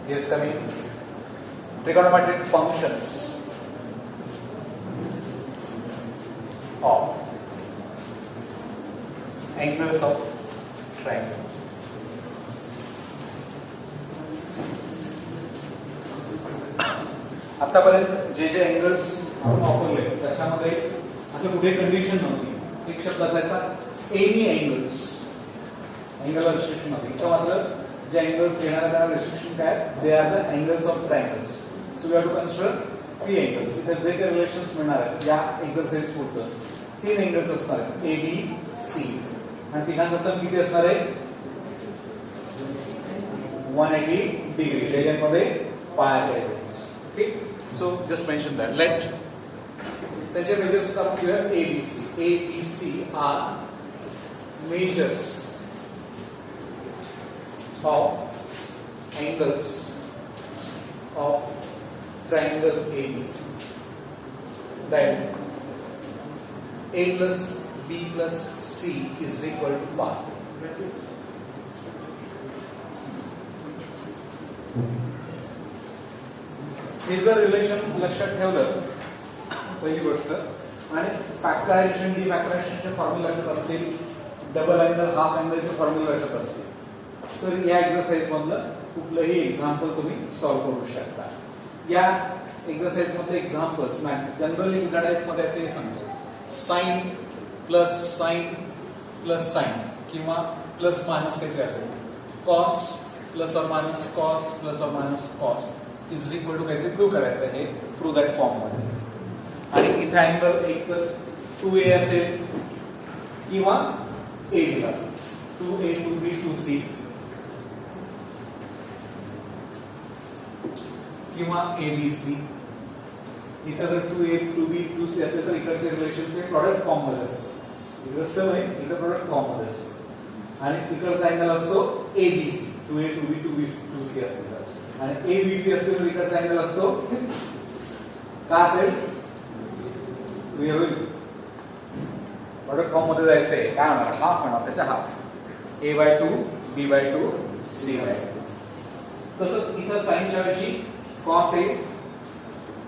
Yes, coming. Trigonometric functions of angles of triangle. आतापर्यंत जे जे अँगल्स आपण वापरले त्याच्यामध्ये असं कुठे कंडिशन नव्हती. एक शब्द असायचा एनी अँगल्स. अँगल रिस्ट्रिक्शन नव्हती. तर मात्र जे अँगल्स येणारे त्याला रिस्ट्रिक्शन काय, they are the angles of triangles. So we have to consider 3 angles. इथे जे काही रिलेशन्स मिळणार आहेत या एक्सरसाइज पुरतं 3 अँगल्स असणार आहेत, ए बी सी. आणि तिघांचा सम किती असणार आहे, 180 डिग्री. रेडियन मध्ये पाय डिग्रीज. ठीक. So just mention that. Let त्याचे मेजर्स आपण घेऊया A B C. A B C are measures of angles of triangle ABC. Then A plus B plus C is equal to pi. हे जर relation लक्षात ठेवलं पहिली गोष्ट, आणि फॅक्टरायझेशन डिफॅक्टरायझेशनचे फॉर्म्युला लक्षात असतील, डबल अँगल हाफ अँगलचे फॉर्म्युला लक्षात असतील, तर या एक्सरसाइज मधलं कुठलंही एक्झाम्पल तुम्ही सॉल्व्ह करू शकता. या एक्सरसाइज मधले एक्झाम्पल्स जनरली कुठल्या टाइप मध्ये ते सांगतो. साइन प्लस साइन किंवा प्लस मायनस काहीतरी असेल. कॉस प्लस और मायनस कॉस प्लस और minus cos is equal to काहीतरी प्रूव्ह करायचं आहे. प्रूव्ह दॅट फॉर्म मध्ये. आणि इथे अँगल एक तर 2A असेल किंवा A दिला, 2A 2B 2C किंवा ABC. इथं जर 2A 2B 2C असेल तर इकडचे रिलेशनचे प्रॉडक्ट फॉर्म मध्ये असतं. इकडे सम आहे, इकडे प्रॉडक्ट फॉर्म मध्ये असतं. आणि इकडचा अँगल असतो ABC. 2A 2B 2B 2C असेल तर, आणि ABC असेल तर इकडचा अँगल असतो का असेल, प्रॉडक्ट फॉर्म मध्ये जायचंय काय होणार, हाफ होणार. त्याचा हाफ A/2 B/2 C/2. तसंच इथं साइनच्या ऐवजी कॉस आहे,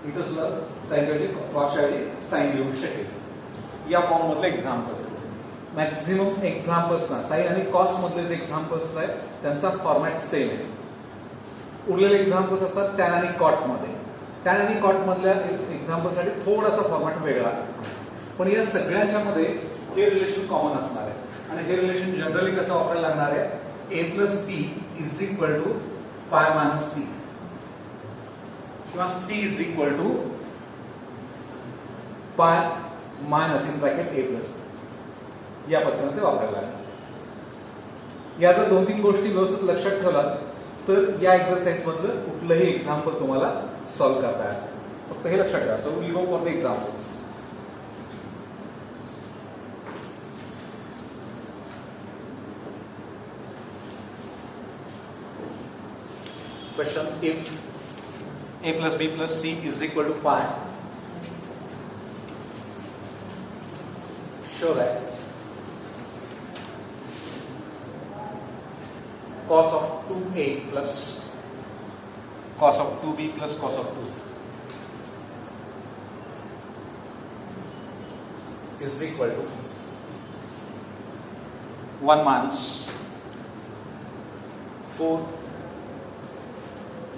इथं सुद्धा साइनच्या ऐवजी कॉसच्या ऐवजी साइन येऊ शकेल. या फॉर्म मधले एक्झाम्पल्स मॅक्झिमम एक्झाम्पल्स ना साइन आणि कॉस मधले जे एक्झाम्पल्स आहेत त्यांचा फॉर्मॅट सेम आहे. उरलेले एक्झाम्पल्स असतात टॅन आणि कॉट मध्ये. टॅन आणि कॉट मधल्या एक्झाम्पलसाठी थोडासा फॉर्मॅट वेगळा, पण या सगळ्यांच्या मध्ये हे रिलेशन कॉमन असणार आहे. आणि हे रिलेशन जनरली कसं वापरायला लागणार आहे, A plus B is equal to pi minus C किंवा C is equal to pi minus in bracket A plus B. या पद्धतीने ते वापरायला लागणार. या जर 2-3 गोष्टी व्यवस्थित लक्षात ठेवला तर या एक्सरसाइज मधलं कुठलंही एक्झाम्पल तुम्हाला सॉल्व्ह करता येईल. फक्त हे लक्षात ठेवा. So we go for the examples. Question: If A plus B plus C is equal to pi, show that cos of 2A plus cos of 2B plus cos of 2C is equal to 1 minus 4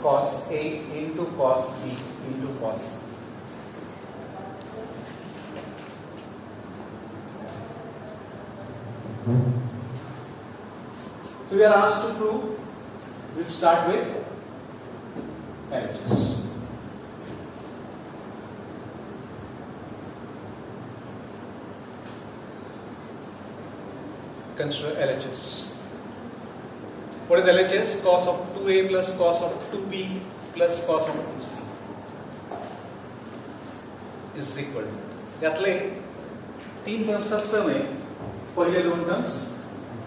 cos A into cos B into cos C. So we are asked to prove. We'll start with LHS. Consider LHS. What is LHS? Cos of 2A plus cos of 2B plus cos of 2C is equal to, यातले 3 टर्म्सचा सम आहे. पहिले 2 terms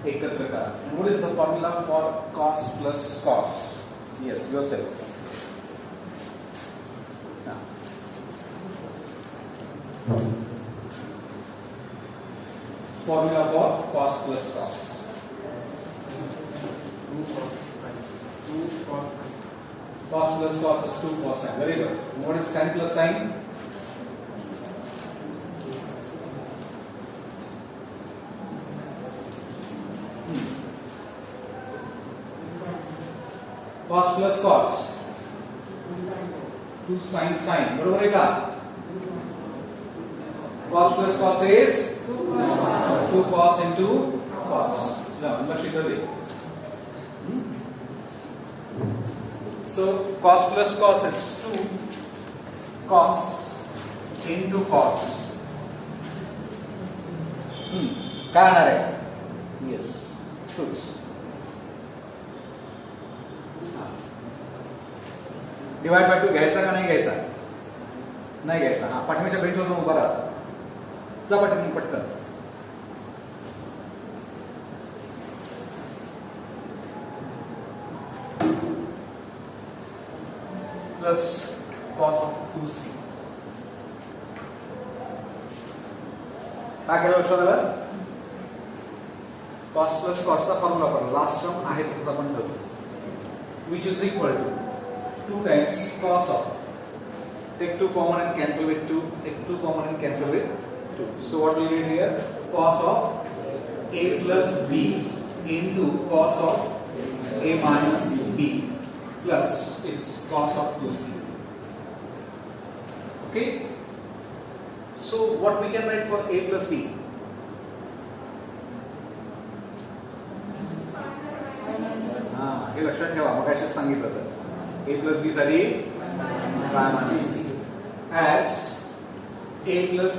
एकत्र करा. And what is the formula for cos plus cos? Yes, yourself. Formula for cos plus cos. 2 cos Cos plus cos is 2 cosine. Very good. And what is sin plus sin? Cos plus cos 2 sin sin. बरोबर आहे का? Cos plus cos is 2 cos into cos. लक्ष दे. So cos plus cos is 2 cos into cos. काय होणार आहे? Yes, toots. Divide by 2 घ्यायचा का नाही घ्यायचा? नाही घ्यायचा. हा पाठीमागच्या बेंचवर जाऊन उभा राहा. जा पाठीमागे पटकन. Plus cos of 2c. काय केलं लक्षात आलं? cos plus cos चा फॉर्म्युला आपण लास्ट टर्म आहे तसंच आपण ठेवतो. Which is equal to 2 times cos of, take 2 common and cancel with 2, take 2 common and cancel with 2. So what will we get here? Cos of a plus b into cos of a minus b plus its cos of 2c. Okay? So what we can write for a plus b? हे लक्षात ठेवा, मग काय सांगितलं तर a plus b साठी y minus c as a plus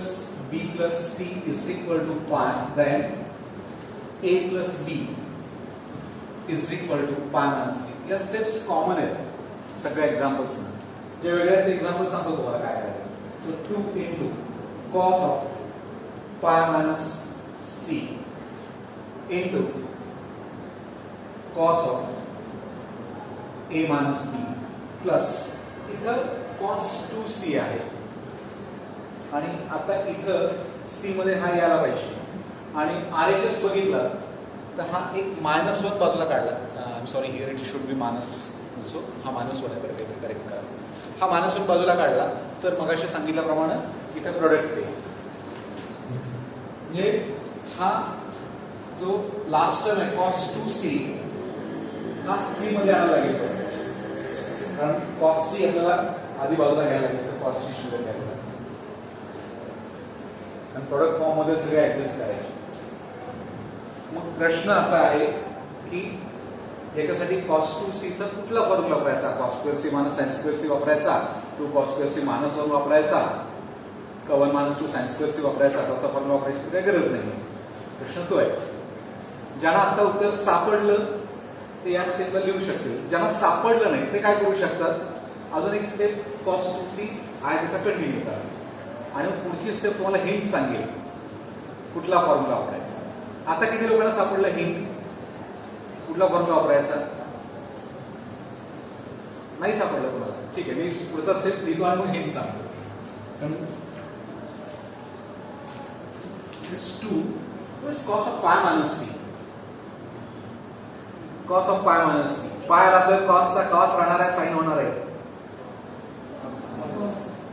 b plus c is equal to pi, then a plus b is equal to pi minus c. या steps common आहेत सगळ्या एक्झाम्पल्स ना. जे वेगळे आहेत ते एक्झाम्पल सांगतो तुम्हाला काय करायचं. So 2 into cos of pi minus c into cos of a minus b plus इथं cos 2c आहे आणि आता इथं c मध्ये हा यायला पाहिजे आणि RHS बघितलं तर हा एक -1 बाजूला काढला. I am sorry, here it should be minus also. हा -1 आहे, बरं काहीतरी करेक्ट करा. हा -1 बाजूला काढला तर मगाशी सांगितल्याप्रमाणे इथे प्रोडक्ट आहे. म्हणजे हा जो लास्ट टर्म आहे cos 2c हा c मध्ये आणायला लागेल, कारण cos c आपल्याला आधी बाजूला घ्यायला लागेल, तर cos c शिल्लक घ्यायला लागेल आणि प्रोडक्ट फॉर्म मध्ये सगळे ऍडजस्ट करायचे. मग प्रश्न असा आहे की याच्यासाठी cos 2c चा कुठला फॉर्म्युला वापरायचा? cos square c minus sin square c वापरायचा, 2 cos square c minus 1 वापरायचा, का 1 minus 2 sin square c वापरायचा? चौथा फॉर्म्युला वापरायची काही गरज नाही. प्रश्न तो आहे. ज्यांना आता उत्तर सापडलं ते या स्टेपला लिहू शकतील. ज्यांना सापडलं नाही ते काय करू शकतात? अजून एक स्टेप cos 2c आहे त्याचा कंटिन्यू करा आणि पुढची स्टेप तुम्हाला हिंट सांगेल कुठला फॉर्म्युला वापरायचा. आता किती लोकांना सापडलं हिंट? कुठला फॉर्म्युला वापरायचा? नाही सापडलं तुम्हाला? ठीक आहे, मी पुढचा स्टेप लिहितो आणि मग हिंट सांगतो. This 2 is cos of pi minus c. cos of pi minus c. pi आला तर cos चा cos राहणार आहे, sin होणार आहे.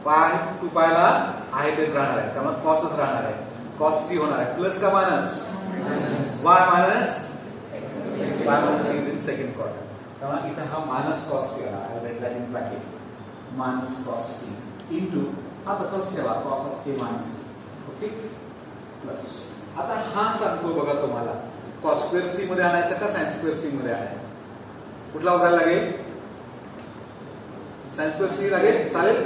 pi आणि 2 pi ला आहे तेच राहणार आहे, त्यामुळे cosच राहणार आहे. cos c होणार आहे. प्लस का minus? y minus pi minus c is in second quadrant. त्यामुळे इथे हा मायनस cos c आला. I read that in bracket. minus cos c into हा तसाच ठेवा cos of a minus c. Okay? Plus आता हा सांगतो बघा तुम्हाला cos square c मध्ये आणायचा का sin square c मध्ये आणायचा? कुठला वापरायला लागेल? sin square c लागेल, चालेल.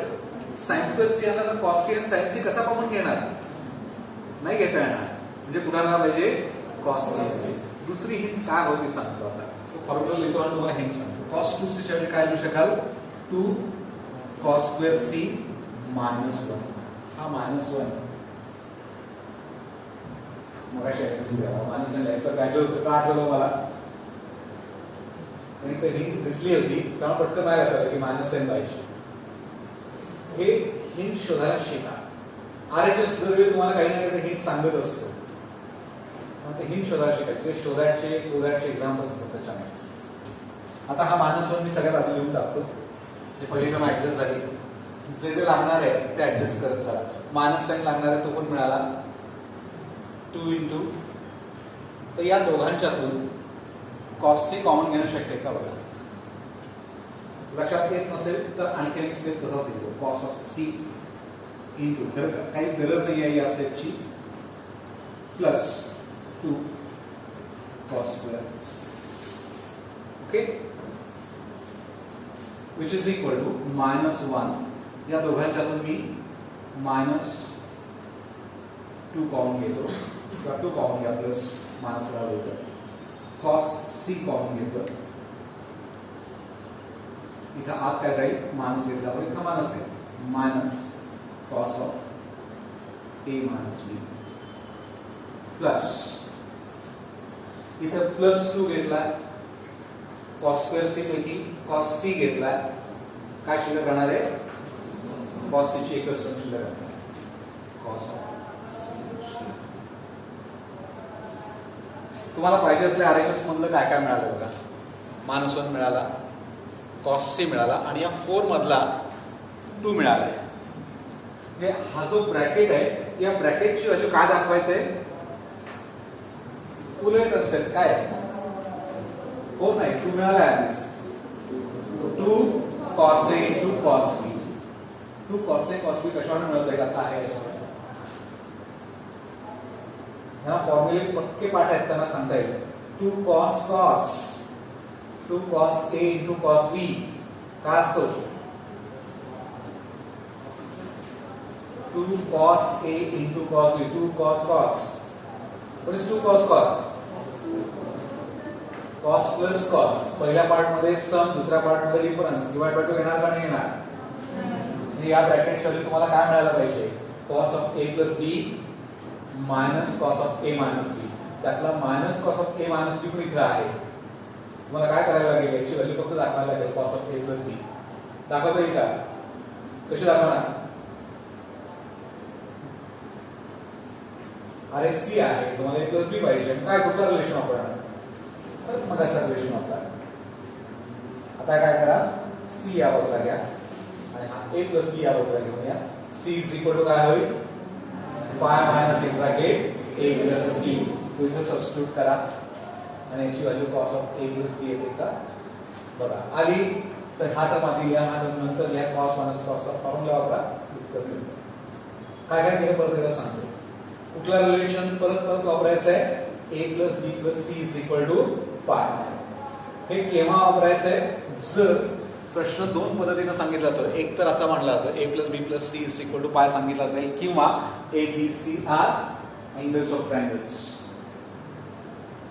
sin square c आणला तर cos c आणि sin c कसा कॉमन घेणार? नाही घेता येणार. म्हणजे कुणाला पाहिजे? cos c. दुसरी हिंट काय होती सांगतो आता. तो फॉर्म्युला लिहितो आणि तुम्हाला हिंट सांगतो. cos 2c च्या ऐवजी काय लिहू शकाल? 2 cos square c minus 1. हा -1 मग अशा माणूस लिहायचं काय होतं का आठवलं मला? आणि ते हिंट दिसली होती तेव्हा पटकन नाही लक्षात आलं की -n पाहिजे. हे हिंट शोधायला शिका. RHS दरवेळी तुम्हाला काही ना काही हिंट सांगत असतो. ते हिंट शोधायला शिकायचे. शोधायचे एक्झाम्पल्स असतात त्याच्यामध्ये. आता हा -1 मी सगळ्यात आधी लिहून टाकतो. हे पहिली टर्म ऍडजस्ट झाली. जे जे लागणार आहे ते ऍडजस्ट करत चला. मायनस साईन लागणार आहे तो पण मिळाला 2 इंटू. तर या दोघांच्यातून कॉसची कॉमन घेणं शक्य आहे का बघा. लक्षात येत नसेल तर आणखी एक स्टेप तसाच येतो. कॉस ऑफ सी इंटू काहीच गरज नाही आहे या स्टेपची plus 2 cos square okay which is equal to -1. या दोघांच्यातून मी -2 कॉमन घेतो किंवा 2 कॉमन घ्या प्लस मायनस होतं. कॉस सी कॉमन घेतो. इथं आत काय राहील मायनस घेतला पण इथं मायनस आहे minus cos of a minus b plus इथं +2 घेतलाय. कॉस स्क्वेअर सी पैकी कॉस सी घेतलाय. काय शिल्लक राहणार आहे कॉस सी ची एकच टर्म शिल्लक राहणार कॉस ऑफ सी. तुम्हाला पाहिजे असल्या RHS मधलं काय काय मिळालं बघा. -1 मिळाला, कॉस सी मिळाला आणि या 4 मधला 2 मिळाला. म्हणजे हा जो ब्रॅकेट आहे या ब्रॅकेटची व्हॅल्यू काय दाखवायचंय उलट असेल काय 4 नाही 2 मिळाला आहे. 2 cos A into cos B. 2 cos A cos बी कशावर मिळत आहे आता आहे ह्या फॉर्म्युले पक्के पाठ आहेत त्यांना सांगता येईल. 2 cos cos 2 cos A into cos बी काय असतो 2 cos A into cos B. 2 cos cos. What is 2 cos cos? Cos plus cos. पहिल्या पार्ट मध्ये सम, दुसऱ्या पार्ट मध्ये डिफरन्स. डिवाइड बाय 2 येणार का नाही येणार? या ब्रॅकेटच्या खाली तुम्हाला काय मिळालं पाहिजे? cos of A plus B minus cos of A minus B. त्यातला minus cos of A minus B पण इथे आहे. तुम्हाला काय करायला लागेल याची व्हॅल्यू फक्त दाखवायला लागेल cos of A plus B. दाखवता येईल का? कशी दाखवणार? अरे सी आहे तुम्हाला A plus B पाहिजे काय कुठला रिलेशन वापरणार तर मग असा रिलेशन वापरा. आता काय करा सी या बाजूला घ्या आणि हा A plus B या बाजूला घेऊन या. C is equal to काय होईल पाय minus in bracket A plus B. इथे सबस्टिट्यूट करा आणि याची value cos of A plus B येते का बघा आली. तर हा टर्म आधी लिहा हा टर्म नंतर लिहा cos minus cos चा फॉर्म्युला वापरा उत्तर मिळेल. काय काय केलं परत एकदा सांगतो. कुठला रिलेशन परत वापरायचं आहे A plus B plus C is equal to पाय. हे केव्हा वापरायचं आहे जर प्रश्न दोन पद्धतीने सांगितला तर एक तर असा मांडला जातो A plus B plus C is equal to पाय सांगितला जाईल किंवा A B C are angles of triangles.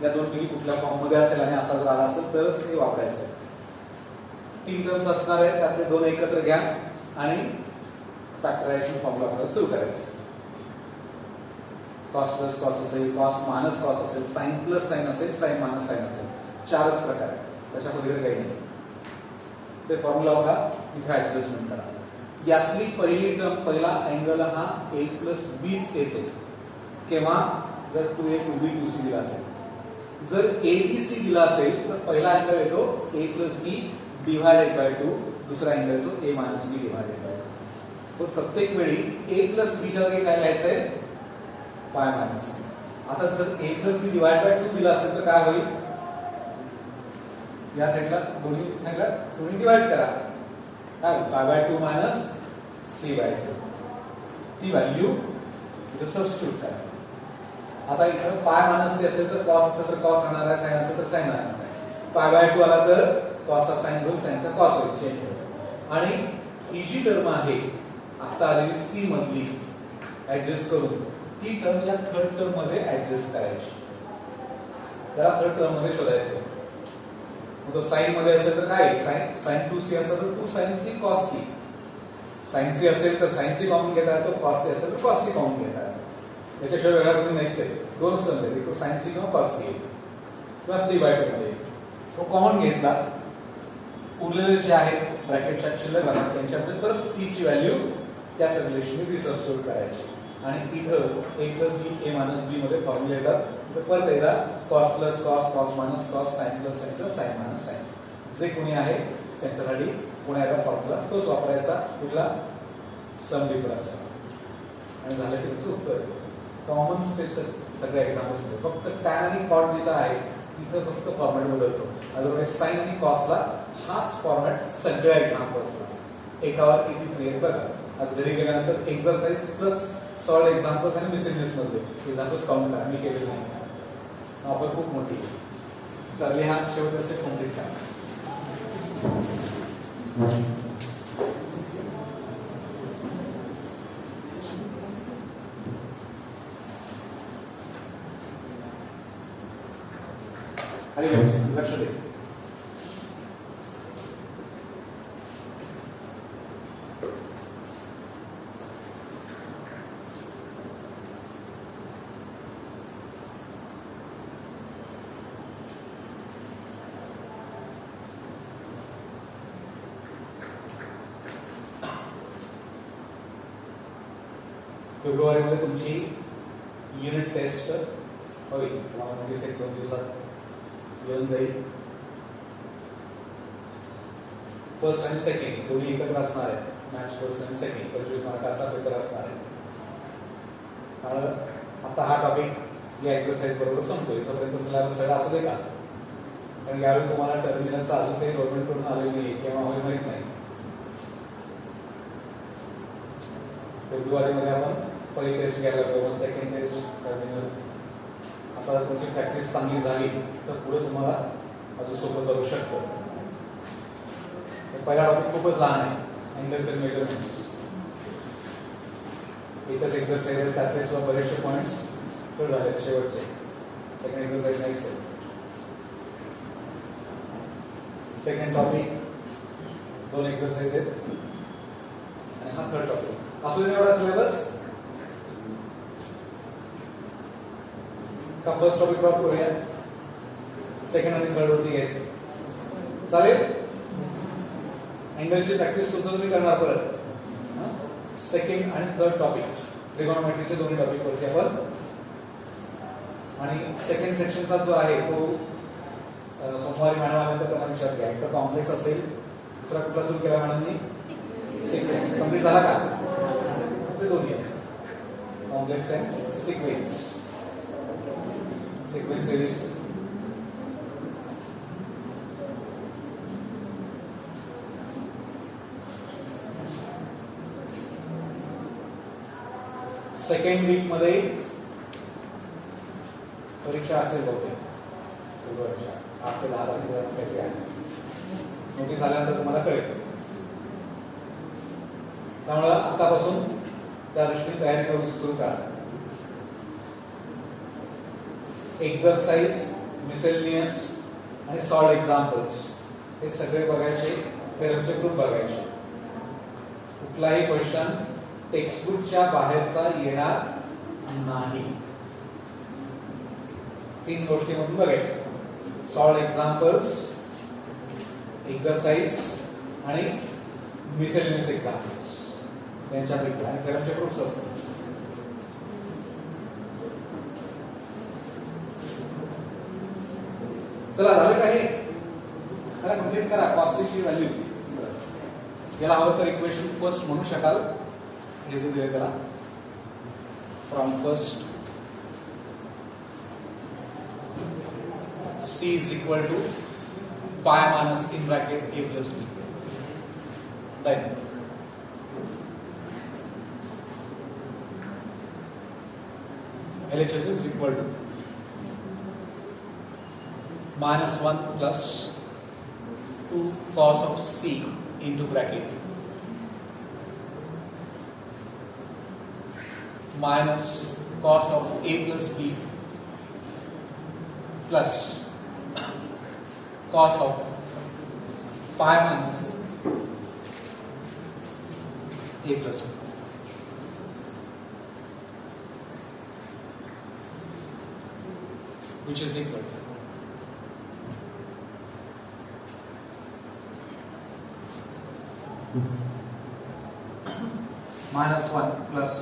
या दोन पैकी कुठल्या फॉर्म मध्ये असेल आणि असा जर आला असेल तरच हे वापरायचं आहे. 3 टर्म्स असणार आहेत त्यातले 2 एकत्र घ्या आणि फॅक्टरायझेशन फॉर्म्युला वापरायला सुरू करायचं. cos plus cos असेल cos minus cos असेल sin plus sin असेल sin minus sin असेल चारच प्रकार आहेत त्याच्या पलीकडे काही नाही. ते फॉर्म्युला बघा इथे ऍडजस्टमेंट करा. यातली पहिली टर्म पहिला अँगल हा A plus B येतो केव्हा जर 2A 2B 2C दिला असेल. जर ABC दिला असेल तर पहिला अँगल येतो A plus B divided by 2 दुसरा अँगल येतो A minus B divided by 2. तर प्रत्येक वेळी A plus B च्या जागी काय लिहायचंय पाय मायनस. आता जर A plus B divide by 2 दिला असेल तर काय होईल या साइडला दोन्ही साइडला दोन्ही डिवाइड करा काय पाय बाय 2 मायनस C बाय 2 ती व्हॅल्यू इथे सबस्टिट्यूट करा. आता इथं पाय मायनस C असेल तर cos असेल तर cos राहणार आहे sin असेल तर sin राहणार आहे. पाय बाय 2 आला तर cos चा sin होईल sin चा cos होईल चेंज होईल. आणि ही जी टर्म आहे आता आलेली C मधली ऍडजस्ट करून ती टर्म या थर्ड टर्म मध्ये ऍडजस्ट करायची. त्याला थर्ड टर्म मध्ये शोधायचं. मग तो साइन मध्ये असेल तर काय sin 2C असेल तर 2 sin C cos C. sin C असेल तर sin C कॉमन घेता येतो cos C असेल तर cos C कॉमन घेता येतो. याच्याशिवाय वेगळा कोणी नाहीच आहे. दोनच टर्म्स आहेत एक तो sin C किंवा cos C किंवा C बाय 2 मध्ये तो कॉमन घेतला. उरलेले जे आहेत ब्रॅकेटच्या शिल्लक राहतात त्यांच्यामध्ये परत C ची व्हॅल्यू त्या रिलेशनने रिसबस्टिट्यूट करायची आणि इथं A plus B A minus B मध्ये फॉर्म्युला येतात. तर परत एकदा cos plus cos cos minus cos sin plus sin plus sin minus sin जे कोणी आहे त्यांच्यासाठी पुण्याचा फॉर्म्युला तोच वापरायचा, कुठला सम डिफरन्स, आणि झालं की तुमचं उत्तर. कॉमन स्टेप्स सगळ्या एक्झाम्पल्समध्ये फक्त टॅन आणि कॉट जिथं आहे तिथं फक्त फॉर्मॅट बदलतो, अदरवाईज साइन आणि कॉसला हाच फॉर्मॅट सगळ्या एक्झाम्पल्सला. एकावर किती फ्री आहेत बघा. आज घरी गेल्यानंतर एक्झरसाइज प्लस सॉल्व एक्झाम्पल्स आणि मिसलेनियस मधले एक्झाम्पल्स काउंट करा, मी केलेले नाही. ऑफर खूप मोठी आहे. चालली हा शेवटचा स्टेप कम्प्लीट करा. आणि लक्ष दे. फेब्रुवारीमध्ये तुमची युनिट टेस्ट होईल, तुम्हाला नोटीस 1-2 दिवसात येऊन जाईल. फर्स्ट आणि सेकंड दोन्ही एकत्र असणार आहे. मॅथ्स फर्स्ट आणि सेकंड 25 मार्काचा पेपर असणार आहे. त्यामुळे आता हा टॉपिक या एक्सरसाइज बरोबर संपतोय. इथपर्यंत सिलेबस सगळा असू दे का, कारण यावेळी तुम्हाला टर्मिनलचा अजून काही गव्हर्नमेंट कडून आलेली नाही, केव्हा होईल माहित नाही. फेब्रुवारीमध्ये आपण पहिली टेस्ट घ्यायला लागलो, सेकंड टेस्ट टर्मिनल. आता तुमची प्रॅक्टिस चांगली झाली तर पुढे तुम्हाला अजून सोपं जाऊ शकतं. पहिला टॉपिक खूपच लहान आहे, अँगल्स अँड मेजरमेंट्स. एकच एक्सरसाइज आहे, त्यातले सुद्धा बरेचसे पॉइंट्स कळ झाले शेवटचे. सेकंड एक्सरसाइज नाहीच आहे. सेकंड टॉपिक 2 एक्सरसाइज आहेत आणि हा थर्ड टॉपिक. असू दे एवढा सिलेबस का फर्स्ट टॉपिक ड्रॉप करूया, सेकंड आणि थर्ड वरती घ्यायचं, चालेल? अँगलची प्रॅक्टिस तुमचं तुम्ही करणार परत. सेकंड आणि थर्ड टॉपिक ट्रिगोनोमेट्रीचे दोन्ही टॉपिक वरती आपण. आणि सेकंड सेक्शनचा जो आहे तो सोमवारी मॅडम आल्यानंतर त्यांना विचार घ्या. एकतर कॉम्प्लेक्स असेल, दुसरा कुठला सुरू केला मॅडमनी, सिक्वेन्स. कम्प्लीट झाला का? ते दोन्ही असतात, complex and sequence. Sequence series second week मध्ये परीक्षा असेल बहुतेक. 8 ते 10 तारखेला आहे. नोटीस आल्यानंतर तुम्हाला कळेल. त्यामुळे आतापासून त्या दृष्टीने तयारी करून सुरू करा. एक्सरसाइज, मिसेलिनियस आणि सॉल्व एक्झाम्पल्स हे सगळे बघायचे. थेरमचे ग्रुप बघायचे. कुठलाही क्वेश्चन टेक्स्टबुकच्या बाहेरचा येणार नाही. 3 गोष्टींमधून बघायचं. सॉल्व एक्झाम्पल्स, एक्सरसाइज आणि मिसेलिनियस एक्झाम्पल्स यांच्यापैकी. आणि थेरमचे ग्रुप्स असतात. चला झालं का हे? करा, कंप्लीट करा. कॉस्टची व्हॅल्यू याला हवं तर इक्वेशन फर्स्ट म्हणू शकाल. हे जे दिले त्याला from first C is equal to pi minus in bracket a plus b. Right. LHS is equal to minus 1 plus 2 cos of C into bracket minus cos of a plus b plus cos of pi minus a plus b. Which is equal to minus 1 plus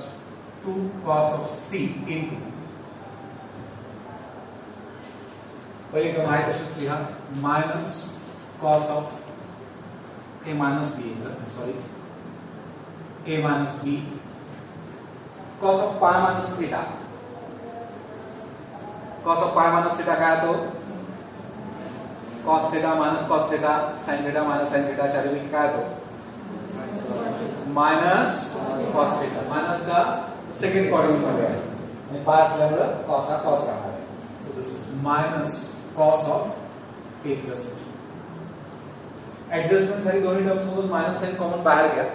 2 cos of C into पहले तो माहिती तशीच लिहा minus cos of a minus b sorry a minus b cos of pi minus theta काय होतो cos theta minus cos theta sin theta minus sin theta चारीपैकी काय होतो minus cos theta minus का सेकंड क्वाड्रंट मध्ये आहे आणि पाय असल्यामुळे cos हा cos राहणार आहे so this is minus cos of a plus b adjustment साठी दोन्ही टर्म्स मधून मायनस साइन कॉमन बाहेर घ्या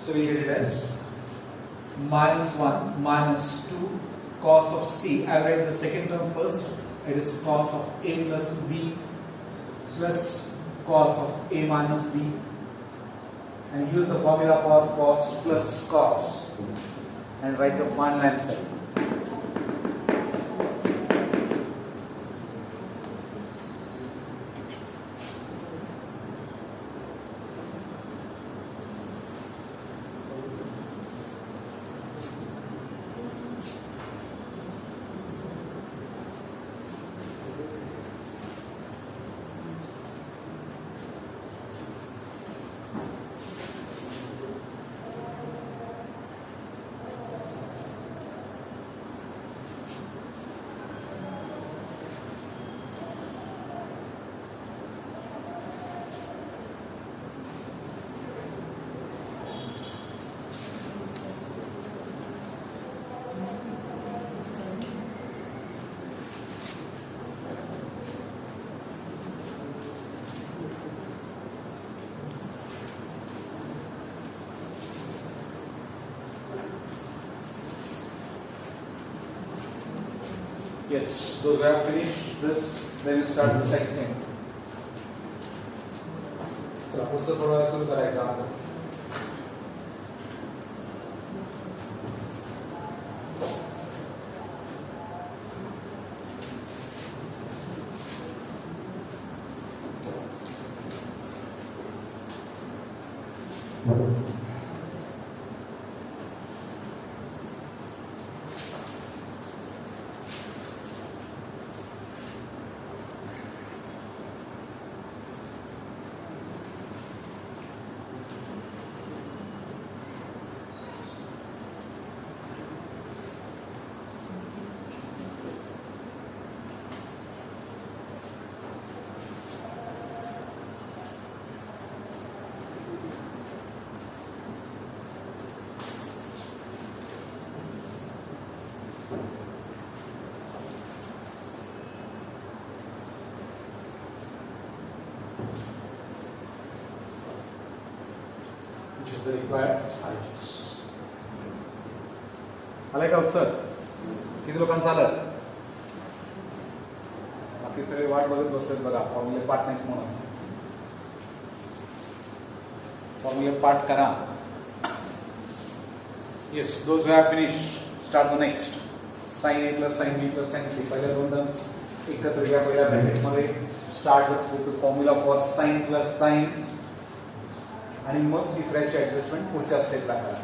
so we get it as -1 -2 cos of c. I write the second term first. It is cos of a plus b plus cos of a minus b, and use the formula for cos plus cos and write the final answer. Yes, those who have finished this, then you start the second thing. So, पुढचं थोडं सुरू करायचं आपण. Which is the required RHS. आलंय का उत्तर? किती लोकांचं आलं? बाकी सगळे वाट बघत बसलेत बघा फॉर्म्युले पाठ नाही म्हणून. फॉर्म्युले पाठ करा. Yes, those who have finished, start the next. Sin A plus sin B plus sin C. पहिल्या दोन टर्म्स एकत्र घ्या पहिल्या ब्रॅकेट मध्ये. Start with the formula for sin plus sin. आणि मग तिसऱ्याची ऍडजस्टमेंट पुढच्या स्टेपला करा.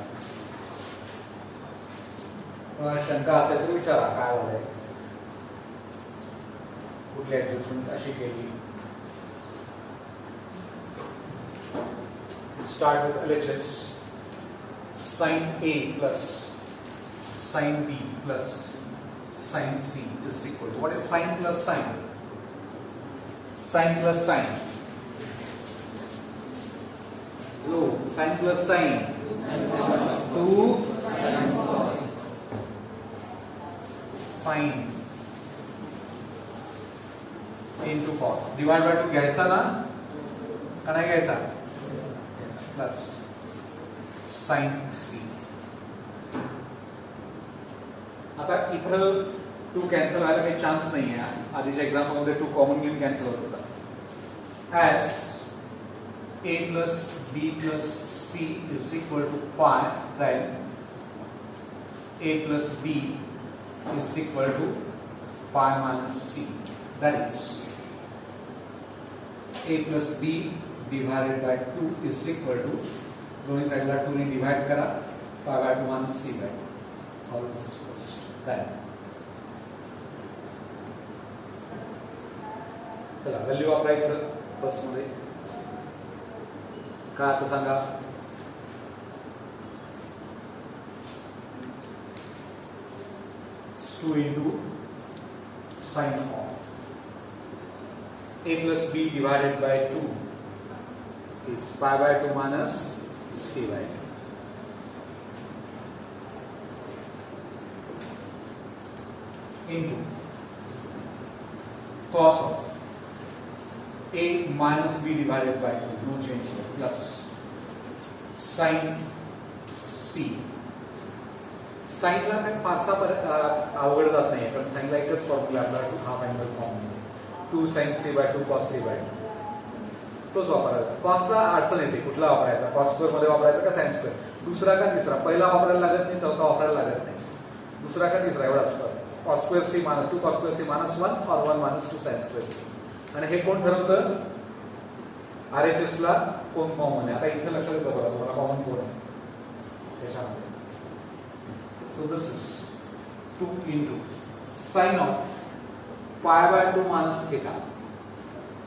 शंका असेल तर विचारा काय झालंय, कुठली ऍडजस्टमेंट अशी केली. Start with LHS. sin A plus sin B plus sin C is equal to, what is sin plus sin? Sin plus sin. Hello, sin plus sin. 2 sin into cos. Divide by 2 घ्यायचा ना का नाही घ्यायचा? Plus sin C. आता इथं 2 cancel व्हायला काही chance नाही आहे. आधीच्या एक्झाम्पल मध्ये 2 कॉमन घेऊन कॅन्सल होत होता. As A plus B plus C is equal to pi, then A plus B is equal to pi minus C. That is A plus B divided by 2 is equal to, दोन्ही साइडला 2 ने divide करा, pi by 2 minus C by 2. All this is first. Then चला value वापरायचं first मध्ये. का आता सांगा. Two into sine of a plus b divided by 2 is pi by 2 minus c by 2 into cos of a minus b divided by 2, no change here, plus sin c. साइनला काही फारसा अवघड जात नाही, कारण साइनला एकच फॉर्म्युला आपला half angle formula 2 sin c by 2 cos c by 2 तोच वापरायचा. कॉसला अडचण येते, कुठला वापरायचा, कॉस स्क्वेअर मध्ये वापरायचा का साइन स्क्वेअर, दुसरा का तिसरा, पहिला वापरायला लागत नाही, चौथा वापरायला लागत नाही, दुसरा का तिसरा एवढा असतो. cos square c minus 2 cos square c minus 1 or 1 minus 2 sin square c. आणि हे कोण ठरवतं, RHS ला कोण कॉमन आहे. आता इथे लक्षात येतं बघा तुम्हाला कॉमन कोण आहे त्याच्यामध्ये. So this is 2 into sin of pi by 2 minus theta.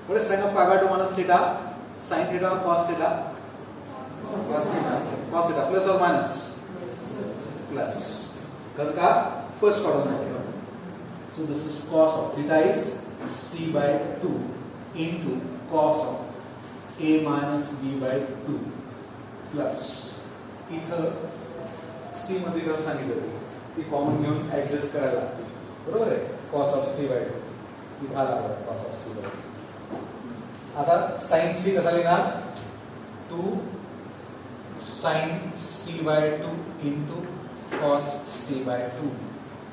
What is sin of pi by 2 minus theta? Sin theta or cos theta? Cos theta plus or minus? Plus. Because का first quadrant. So this is cos of theta is c by 2 into cos of a minus b by 2 plus इथं c मध्ये जर सांगितलं ती common घेऊन adjust करायला लागते, बरोबर आहे. cos of c by 2 इथं आला cos of c by 2. आता sin c कसा लिहिणार, 2 sin c by 2 into cos c by 2.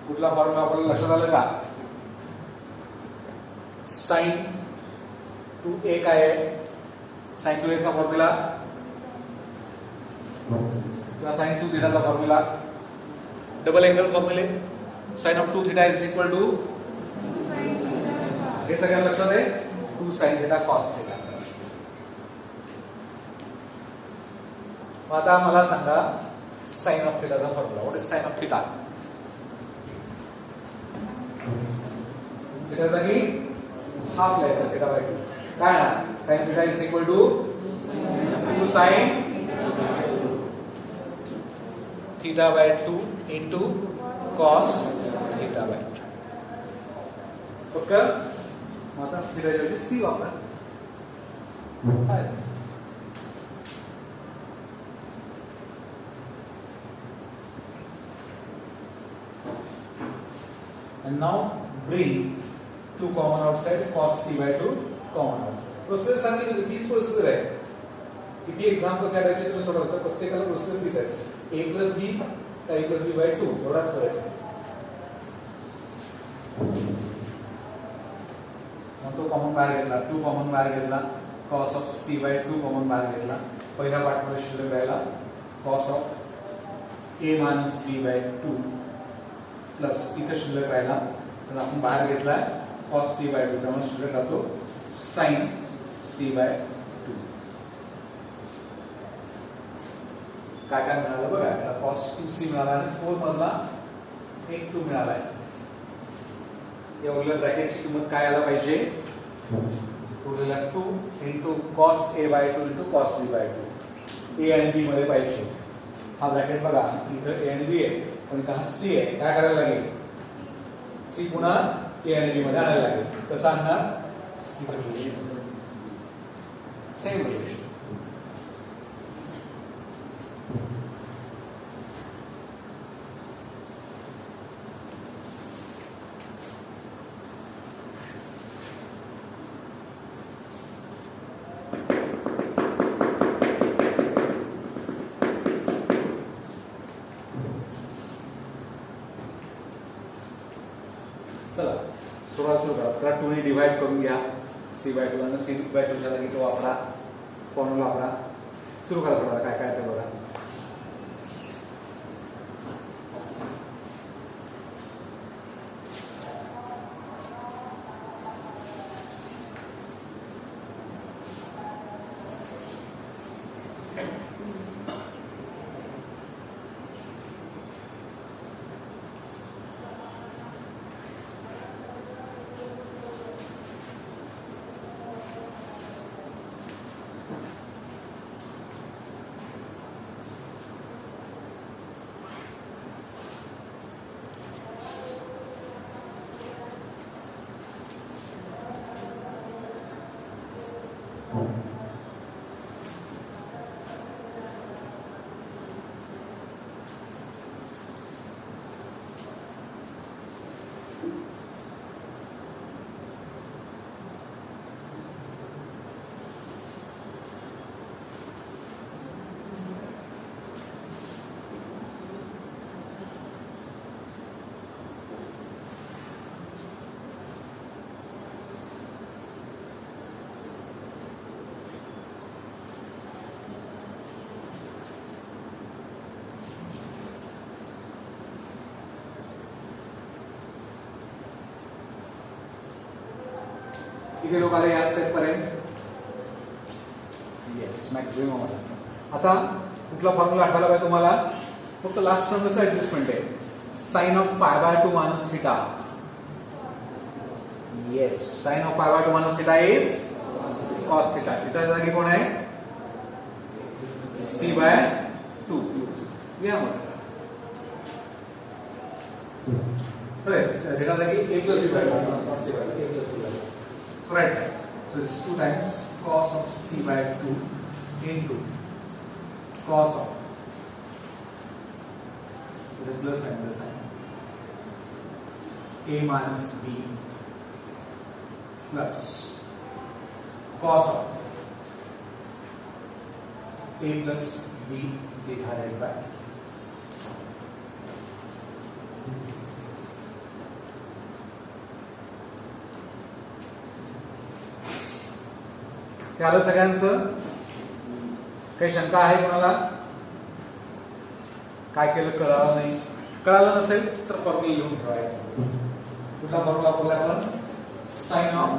कुठला फॉर्म्युला आपल्याला लक्षात आलं का, sin 2a काय आहे, sin 2a चा फॉर्म्युला किंवा sin 2 थीटा चा फॉर्म्युला, डबल एंगल फॉर्म्युले. sin of 2 theta is equal to, हे सगळ्यांना लक्षात आहे, 2 sin थीटा cos थीटा. आता मला सांगा sin of थीटा चा formula. What is sin of theta? Theta जागी हाफ लिहायचा, थीटा बाय 2 काय ना, sin theta is equal to 2 sin theta by 2 into cos theta by 2. Okay, आता थीटा ऐवजी c वापरा. And now bring 2 common outside, cos c by 2 common outside. Process सांगितली, तीच process आहे. किती एक्झाम्पल्स या टाइपचे तुम्ही सोडवता, प्रत्येकाला प्रोसेस तीच आहे. a plus b का a plus b by 2 एवढाच फरक आहे. मग तो कॉमन बाहेर घेतला, 2 कॉमन बाहेर घेतला, cos of c by 2 common बाहेर घेतला, पहिल्या पार्टमध्ये शिल्लक राहिला cos of a minus b by 2 plus इथे शिल्लक राहिला, तर आपण बाहेर घेतला cos c by 2, त्यामुळे शिल्लक राहतो sin c by 2. काय काय मिळालं बघा, cos 2c मिळाला आणि 4 मधला एक 2 मिळाला आहे. या उरलेल्या ब्रॅकेटची किंमत काय आला पाहिजे, उरलेला 2 into cos a by 2 into cos b by 2 a आणि b मध्ये पाहिजे. हा ब्रॅकेट बघा, इथं a आणि b आहे, पण इथं हा c आहे. काय करायला लागेल, c पुन्हा a आणि b मध्ये आणायला लागेल. कसं आणणार, इथं रिलेशन सेम रिलेशन. चला थोडा सुरू करा. 2 ने डिवाइड करून घ्या c by 2 आणि c by 2 च्या जागी तो वापरा, फॉर्म्युला वापरा. सुरू करा थोडा, काय काय ते बघा. किती लोक आले या स्टेप पर्यंत? येस, मॅक्झिमम आले. आता कुठला फॉर्म्युला आठवला पाहिजे तुम्हाला? फक्त लास्ट टर्मचा ऍडजस्टमेंट आहे. Sine of pi by 2 minus theta. Yes, sine of pi by 2 minus theta is cos theta. इथं जागी कोण आहे? C by 2. या मग थीटा जागी a plus b by 2 cos c by a plus b by 2. Right. So it's 2 times cos of c by 2 into cos of the plus and the sign a minus b plus cos of a plus b divided by क्या आलं सगळ्यांचं? काही शंका आहे कोणाला? काय केलं कळालं नाही? कळालं नसेल तर फॉर्म्युला लिहून ठेवायचा. कुठला फॉर्म्युला वापरला आपण? Sine of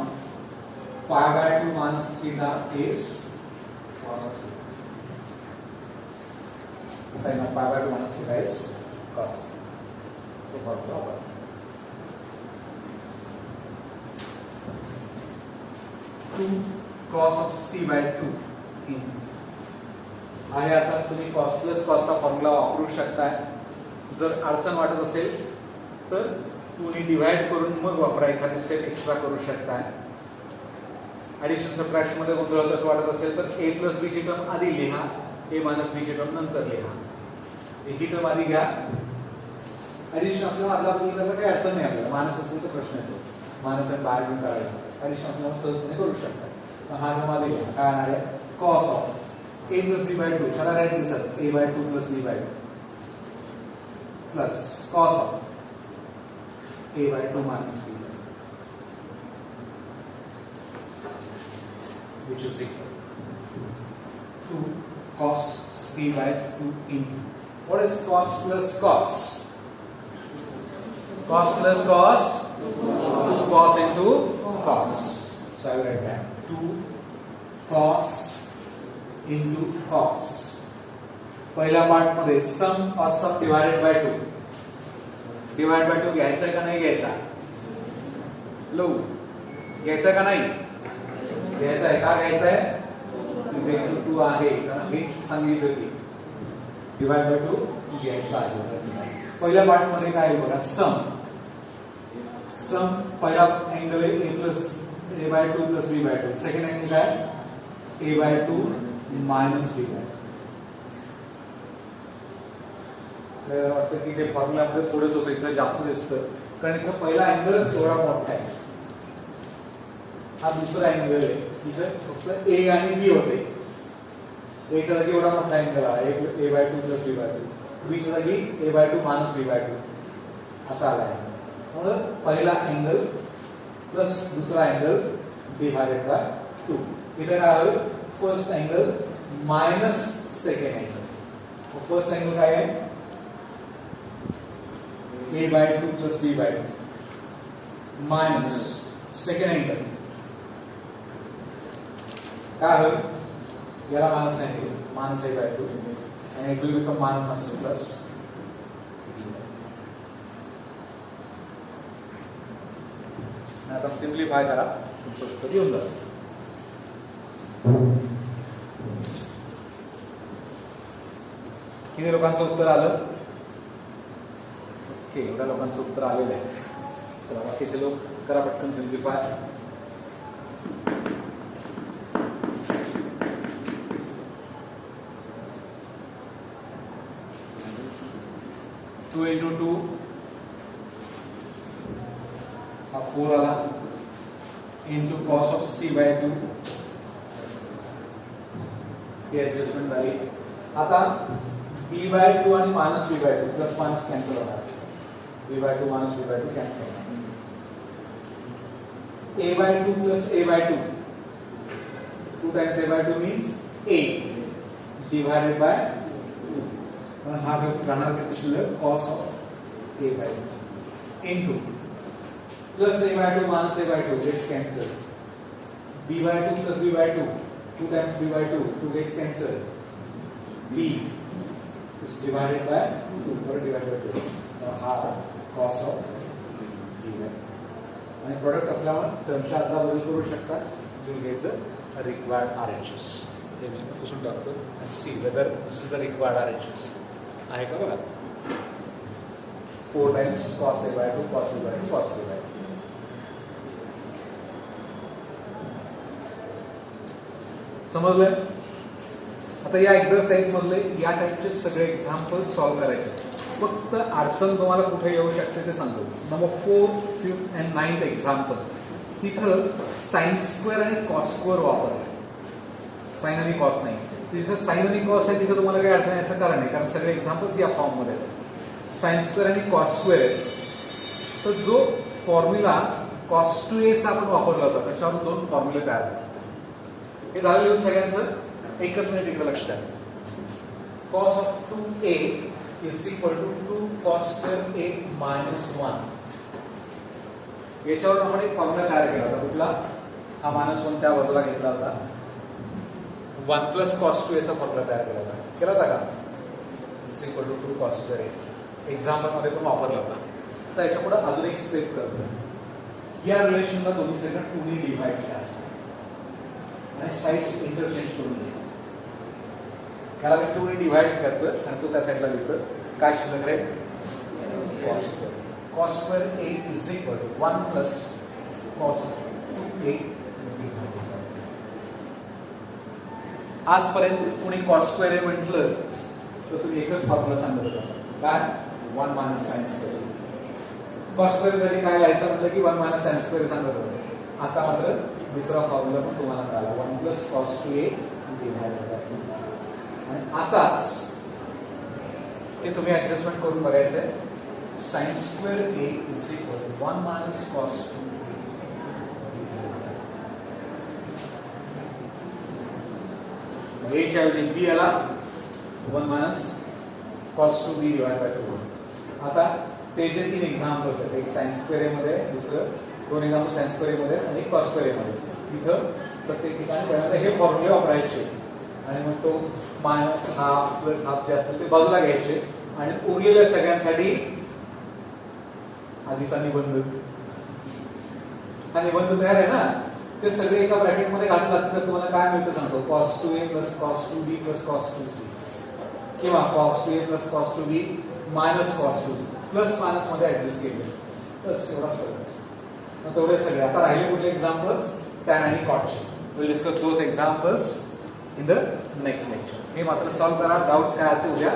pi by 2 minus theta is cos theta. Sine of pi by 2 minus theta is cos. तो फॉर्म्युला वापरला. cos of c by 2 आहे असा तुम्ही cos प्लस cos चा फॉर्म्युला वापरू शकताय. जर अडचण वाटत असेल तर तुम्ही डिवाइड करून मग वापरा. एखादी स्टेप एक्स्ट्रा करू शकताय. ऍडिशन सबट्रॅक्शन मध्ये गोंधळ होत असं वाटत असेल तर a प्लस b ची टर्म आधी लिहा, a मायनस b ची टर्म नंतर लिहा. ही टर्म आधी घ्या. ऍडिशन असल्यामुळे आदला बदल करायला काही अडचण नाही आपल्याला. मायनस असेल तर प्रश्न येतो. मायनस आणि बाहेर घेऊन करायला ऍडिशन असल्यामुळे सहजपणे करू शकता. हा टर्म आधी घ्या. काय येणार आहे? cos of a plus b by 2. चला write this as a by 2 plus b by 2 plus cos of a by 2 minus b by 2 which is equal to cos c by 2 into what is cos plus cos? Cos plus cos? Cos into cos. So I will write that 2 cos into cos. पहिल्या part मध्ये सम और सम divided by 2. Divide by 2 घ्यायचा का नाही घ्यायचा? Low घ्यायचा का नाही? घ्यायचा आहे. का घ्यायचा आहे? इथे 2 आहे कारण हे सांगितलं की डिवाइड बाय 2 घ्यायचा आहे. पहिल्या पार्ट मध्ये काय आहे बघा? सम. सम पहिला अँगल आहे a plus a by 2 plus b by 2. Second angle काय? a by 2 minus b by 2. आपल्याला वाटतं की ते फॉर्म्युलामध्ये थोडंच होतं, इथं जास्त दिसतं कारण इथं पहिला अँगलच थोडा मोठा आहे. हा दुसरा अँगल आहे. इथं फक्त a आणि b होते. a च्या जागी एवढा मोठा अँगल आहे a by 2 plus b by 2. b च्या जागी a by 2 minus b by 2 असा आला आहे. म्हणून पहिला अँगल प्लस दुसरा अँगल डिवाइडेड बाय 2. इथे काय होईल? First angle minus second angle. First angle काय आहे? a by 2 plus b by 2 minus second angle काय होईल? याला minus angle minus a by 2 and it will become minus minus plus. आता सिम्प्लिफाय करा, तुमचं येऊन जातं. किती लोकांचं उत्तर आलं? ओके, एवढ्या लोकांचं उत्तर आलेलं आहे. चला बाकीचे लोक करा पटकन सिम्प्लिफाय. 2 into 2 हा 4 आला into cos of c by 2 he adjustment झाली. आता b by 2 आणि minus b by 2 plus minus cancel होणार. b by 2 minus b by 2 cancel होणार. a by 2 plus a by 2 2 times a by 2 means a divided by 2 and हा राहणार किती शिल्लक cos of a by 2 into plus a by 2 minus a by 2 gets cancelled. b by 2 plus b by 2 2 times b by 2 2 gets cancelled. b is divided by 2 or divided by 2. Now हा cos of b by 2 आणि product असल्यामुळे टर्मच्या आतला बदल करू शकता. You get the required RHS. हे मी पुसून टाकतो आणि see whether this is the required RHS आहे का बघा. 4 times cos a by 2 cos b by 2 cos c by 2. समजलं. आता या एक्झरसाइज मधले या टाइपचे सगळे एक्झाम्पल सॉल्व्ह करायचे. फक्त अडचण तुम्हाला कुठे येऊ शकते ते सांगतो. Number 4, 5th and 9th example तिथं साइन स्क्वेअर आणि कॉस स्क्वेअर वापरले. साइन आणि कॉस नाही. तिथं साइन आणि कॉस आहे तिथं तुम्हाला काही अडचण याचं कारण नाही कारण सगळे एक्झाम्पल्स या फॉर्म मध्ये आहेत. साइन स्क्वेअर आणि कॉस स्क्वेअर तर जो फॉर्म्युला कॉस 2a चा आपण वापरला होता त्याच्यावर 2 फॉर्म्युले तयार झाले. हे झालं सगळ्यांचं. एकच मिनिट इकडे लक्ष द्या. cos of 2a is equal to 2 cos square a minus 1. याच्यावर आपण एक फॉर्म्युला तयार केला होता. कुठला? हा -1 त्या बाजूला घेतला होता. 1 plus cos 2a चा फॉर्म्युला तयार केला होता. केला होता का? is equal to 2 cos square a. Example मध्ये पण वापरला होता. तर याच्या पुढे अजून एक स्टेप करतो. या रिलेशनला दोन्ही साइडला 2 ने डिवाइड करा आणि साइड्स इंटरचेंज करून घ्या. त्याला मी 2 ने डिवाइड करतो आणि तो त्या साइडला लिहितो. काय शिल्लक राहील? cos square. cos square a is equal to 1 plus cos 2a. आजपर्यंत कोणी cos square a म्हटलं तर तुम्ही एकच फॉर्म्युला सांगत होता. काय? 1 minus sin square. cos square साठी काय लिहायचं म्हटलं की 1 minus sin square सांगत होतो. आता मात्र दुसरा फॉर्म्युला पण तुम्हाला कळाला. 1 plus cos 2a divided by 2. आणि असाच हे तुम्ही ऍडजस्टमेंट करून बघायचं आहे. sin square a is equal to 1 minus cos 2a. a च्या ऐवजी b आला 1 minus cos 2b divided by 2. आता ते जे 3 एक्झाम्पल्स आहेत. एक sin square a मध्ये, दुसरं 2 एक्झाम्पल sin square a मध्ये आणि cos square a मध्ये. इथं प्रत्येक ठिकाणी पहिल्यांदा हे फॉर्म्युले वापरायचे आणि मग तो मायनस हाफ प्लस हाफ जे असतील ते बाजूला घ्यायचे आणि उरलेल्या सगळ्यांसाठी आधीचा निबंध. हा निबंध तयार आहे ना. ते सगळे एका ब्रॅकेट मध्ये घातलं तर तुम्हाला काय मिळतं सांगतो. cos 2a plus cos 2b plus cos 2c किंवा cos 2a plus cos 2b minus cos 2b plus minus मध्ये ऍडजस्ट केले. बस एवढाच फरक. मग तेवढे सगळे. आता राहिले कुठले एक्झाम्पल्स? tan आणि cot चे. we'll discuss those examples in the next lecture. हे मात्र सॉल्व करा. डाउट्स काय असतील उद्या